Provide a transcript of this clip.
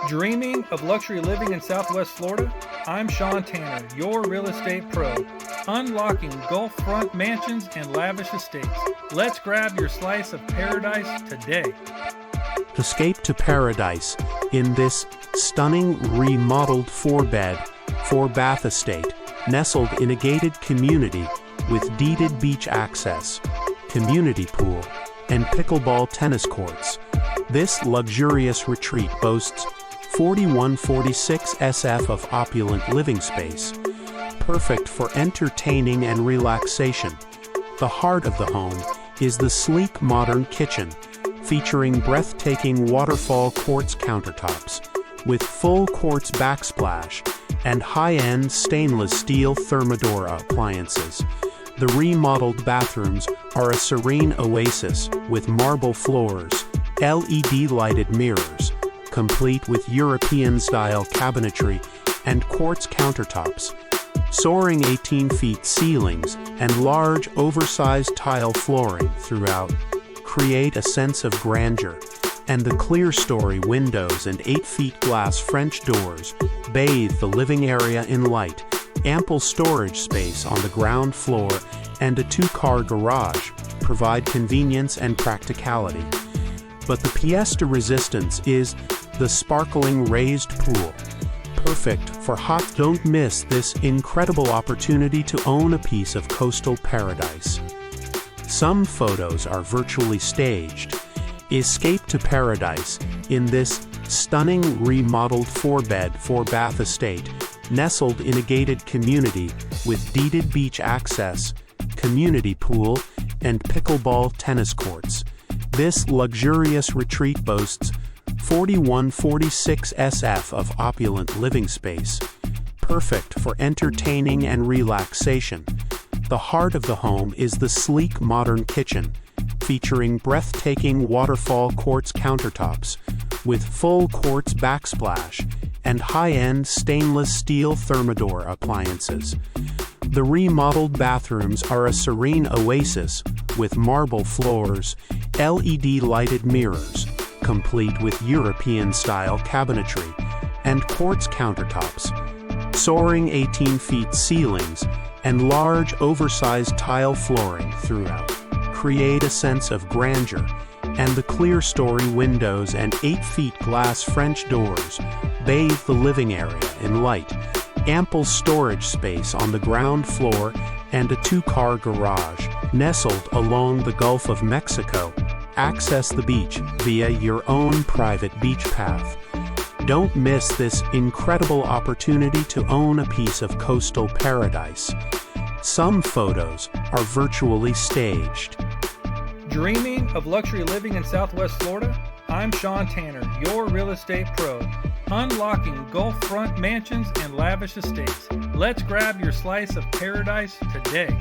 Dreaming of luxury living in Southwest Florida? I'm Sean Tanner, your real estate pro, unlocking Gulf front mansions and lavish estates. Let's grab your slice of paradise today. Escape to paradise in this stunning remodeled 4-bed, 4-bath estate, nestled in a gated community with deeded beach access, community pool, and pickleball tennis courts. This luxurious retreat boasts 4146 SF of opulent living space, perfect for entertaining and relaxation. The heart of the home is the sleek modern kitchen, featuring breathtaking waterfall quartz countertops, with full quartz backsplash and high-end stainless steel Thermadora appliances. The remodeled bathrooms are a serene oasis with marble floors, LED-lighted mirrors, complete with European-style cabinetry and quartz countertops, soaring 18-feet ceilings and large, oversized tile flooring throughout create a sense of grandeur, and the clear-story windows and 8-feet glass French doors bathe the living area in light. Ample storage space on the ground floor and a 2-car garage provide convenience and practicality. But the pièce de resistance is the sparkling raised pool, perfect for hot. Don't miss this incredible opportunity to own a piece of coastal paradise. Some photos are virtually staged. Escape to paradise in this stunning remodeled 4-bed, 4-bath estate, nestled in a gated community with deeded beach access, community pool, and pickleball tennis courts. This luxurious retreat boasts 4146 SF of opulent living space, perfect for entertaining and relaxation. The heart of the home is the sleek modern kitchen, featuring breathtaking waterfall quartz countertops, with full quartz backsplash and high-end stainless steel Thermador appliances. The remodeled bathrooms are a serene oasis with marble floors, LED-lighted mirrors, complete with European-style cabinetry, and quartz countertops, soaring 18-feet ceilings, and large, oversized tile flooring throughout create a sense of grandeur, and the clear-story windows and 8-feet glass French doors bathe the living area in light. Ample storage space on the ground floor and a 2-car garage nestled along the Gulf of Mexico. Access the beach via your own private beach path. Don't miss this incredible opportunity to own a piece of coastal paradise. Some photos are virtually staged. Dreaming of luxury living in Southwest Florida? I'm Sean Tanner, your real estate pro, unlocking Gulf front mansions and lavish estates. Let's grab your slice of paradise today.